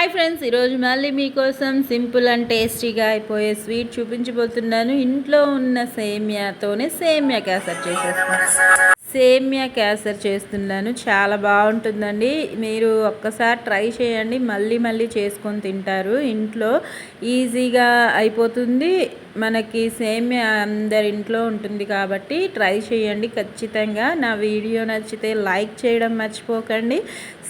Hi friends, ఈరోజు మళ్ళీ మీకోసం సింపుల్ అండ్ టేస్టీగా అయిపోయే స్వీట్ చూపించబోతున్నాను. ఇంట్లో ఉన్న సేమియాతోనే సేమియా కేసర్ చేసేస్తాను. సేమియా కేసర్ చేస్తున్నాను, చాలా బాగుంటుందండి. మీరు ఒక్కసారి ట్రై చేయండి, మళ్ళీ మళ్ళీ చేసుకొని తింటారు. ఇంట్లో ఈజీగా అయిపోతుంది. మనకి సేమియా అందరి ఇంట్లో ఉంటుంది కాబట్టి ట్రై చేయండి ఖచ్చితంగా. నా వీడియో నచ్చితే లైక్ చేయడం మర్చిపోకండి.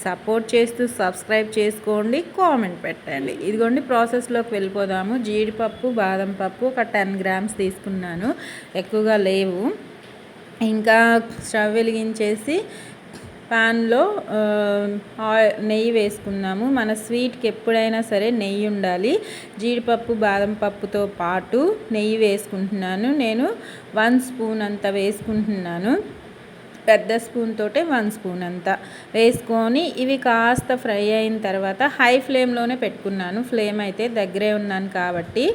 సపోర్ట్ చేస్తూ సబ్స్క్రైబ్ చేసుకోండి, కామెంట్ పెట్టండి. ఇదిగోండి ప్రాసెస్లోకి వెళ్ళిపోదాము. జీడిపప్పు, బాదం పప్పు ఒక 10 గ్రామ్స్ తీసుకున్నాను, ఎక్కువగా లేవు. ఇంకా స్టవ్ వెలిగించేసి ప్యాన్లో నెయ్యి వేసుకున్నాము. మన స్వీట్కి ఎప్పుడైనా సరే నెయ్యి ఉండాలి. జీడిపప్పు, బాదం పప్పుతో పాటు నెయ్యి వేసుకుంటున్నాను. నేను 1 స్పూన్ అంత వేసుకుంటున్నాను. పెద్ద స్పూన్ తోటే 1 స్పూన్ అంతా వేసుకొని ఇవి కాస్త ఫ్రై అయిన తర్వాత హై ఫ్లేమ్లోనే పెట్టుకున్నాను. ఫ్లేమ్ అయితే దగ్గరే ఉన్నాను కాబట్టి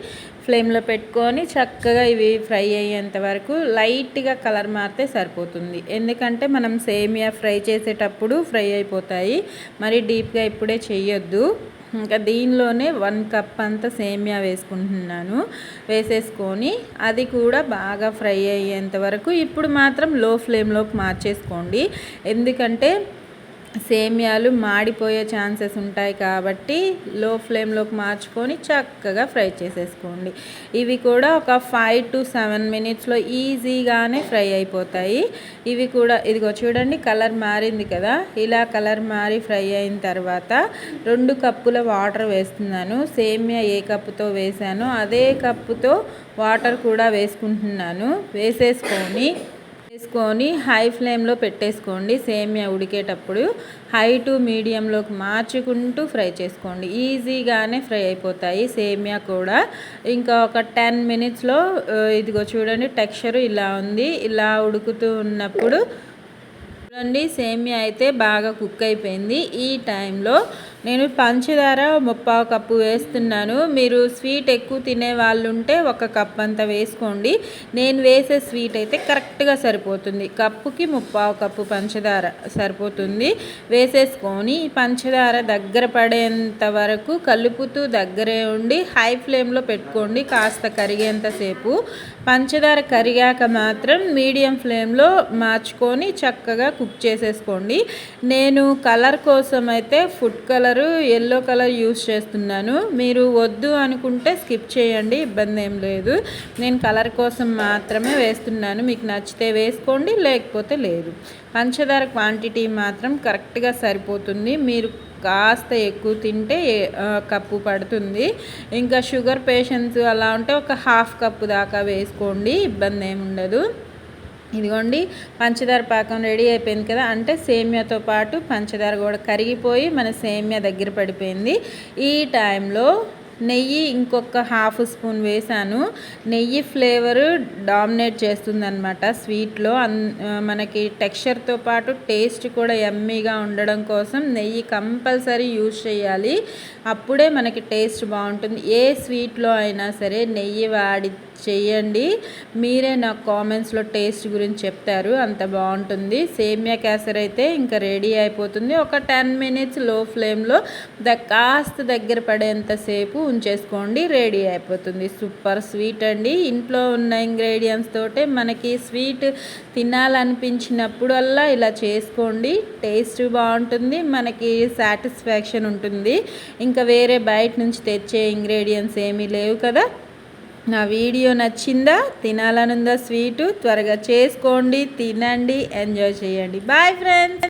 ఫ్లేమ్లో పెట్టుకొని చక్కగా ఇవి ఫ్రై అయ్యేంత వరకు లైట్గా కలర్ మారితే సరిపోతుంది. ఎందుకంటే మనం సేమియా ఫ్రై చేసేటప్పుడు ఫ్రై అయిపోతాయి, మరి డీప్గా ఇప్పుడే చేయొద్దు. ఇంకా దీనిలోనే 1 కప్ అంత సేమియా వేసుకుంటున్నాను. వేసేసుకొని అది కూడా బాగా ఫ్రై అయ్యేంత వరకు ఇప్పుడు మాత్రం లో ఫ్లేమ్లోకి మార్చేసుకోండి. ఎందుకంటే సేమియాలు మాడిపోయే ఛాన్సెస్ ఉంటాయి కాబట్టి లో ఫ్లేమ్లోకి మార్చుకొని చక్కగా ఫ్రై చేసేసుకోండి. ఇవి కూడా ఒక 5 to 7 మినిట్స్లో ఈజీగానే ఫ్రై అయిపోతాయి. ఇవి కూడా ఇదిగో చూడండి, కలర్ మారింది కదా. ఇలా కలర్ మారి ఫ్రై అయిన తర్వాత 2 కప్పుల వాటర్ వేస్తున్నాను. సేమియా ఏ కప్పుతో వేసానో అదే కప్పుతో వాటర్ కూడా వేసుకుంటున్నాను. వేసుకొని హై ఫ్లేమ్లో పెట్టేసుకోండి. సేమియా ఉడికేటప్పుడు హై టు మీడియంలోకి మార్చుకుంటూ ఫ్రై చేసుకోండి. ఈజీగానే ఫ్రై అయిపోతాయి సేమియా కూడా. ఇంకా ఒక 10 మినిట్స్లో ఇదిగో చూడండి, టెక్స్చర్ ఇలా ఉంది. ఇలా ఉడుకుతూ ఉన్నప్పుడు చూడండి, సేమియా అయితే బాగా కుక్ అయిపోయింది. ఈ టైంలో నేను పంచదార 3/4 కప్పు వేస్తున్నాను. మీరు స్వీట్ ఎక్కువ తినే వాళ్ళు ఉంటే 1 కప్ అంత వేసుకోండి. నేను వేసే స్వీట్ అయితే కరెక్ట్గా సరిపోతుంది. కప్పుకి 3/4 కప్పు పంచదార సరిపోతుంది. వేసేసుకొని పంచదార దగ్గర పడేంత వరకు కలుపుతూ దగ్గరే ఉండి హై ఫ్లేమ్లో పెట్టుకోండి కాస్త కరిగేంతసేపు. పంచదార కరిగాక మాత్రం మీడియం ఫ్లేమ్లో మార్చుకొని చక్కగా కుక్ చేసేసుకోండి. నేను కలర్ కోసం అయితే food colour yellow colour use చేస్తున్నాను. మీరు వద్దు అనుకుంటే స్కిప్ చేయండి, ఇబ్బంది ఏం లేదు. నేను కలర్ కోసం మాత్రమే వేస్తున్నాను. మీకు నచ్చితే వేసుకోండి, లేకపోతే లేదు. పంచదార క్వాంటిటీ మాత్రం కరెక్ట్గా సరిపోతుంది. మీరు కాస్త ఎక్కువ తింటే కప్పు పడుతుంది. ఇంకా షుగర్ పేషెంట్స్ అలా ఉంటే ఒక 1/2 కప్పు దాకా వేసుకోండి, ఇబ్బంది ఏమి ఉండదు. ఇదిగోండి, పంచదార పాకం రెడీ అయిపోయింది కదా. అంటే సేమియాతో పాటు పంచదార కూడా కరిగిపోయి మన సేమియా దగ్గర పడిపోయింది. ఈ టైంలో నెయ్యి ఇంకొక 1/2 స్పూన్ వేసాను. నెయ్యి ఫ్లేవరు డామినేట్ చేస్తుందన్నమాట స్వీట్లో. మనకి టెక్స్చర్తో పాటు టేస్ట్ కూడా యమ్మీగా ఉండడం కోసం నెయ్యి కంపల్సరీ యూజ్ చేయాలి. అప్పుడే మనకి టేస్ట్ బాగుంటుంది. ఏ స్వీట్లో అయినా సరే నెయ్యి వాడి చేయండి. మీరే నాకు కామెంట్స్లో టేస్ట్ గురించి చెప్తారు, అంత బాగుంటుంది. సేమియా కేసర్ అయితే ఇంకా రెడీ అయిపోతుంది. ఒక 10 మినిట్స్ లో ఫ్లేమ్లో కాస్త దగ్గర పడేంతసేపు ఉంచేసుకోండి, రెడీ అయిపోతుంది. సూపర్ స్వీట్ అండి. ఇంట్లో ఉన్న ఇంగ్రీడియంట్స్ తోటే మనకి స్వీట్ తినాలనిపించినప్పుడల్లా ఇలా చేసుకోండి. టేస్ట్ బాగుంటుంది, మనకి సాటిస్ఫాక్షన్ ఉంటుంది. ఇంకా వేరే బయట నుంచి తెచ్చే ఇంగ్రీడియంట్స్ ఏమీ లేవు కదా. నా వీడియో నచ్చిందా? తినాలనుందా స్వీటు? త్వరగా చేసుకోండి, తినండి, ఎంజాయ్ చేయండి. Bye friends.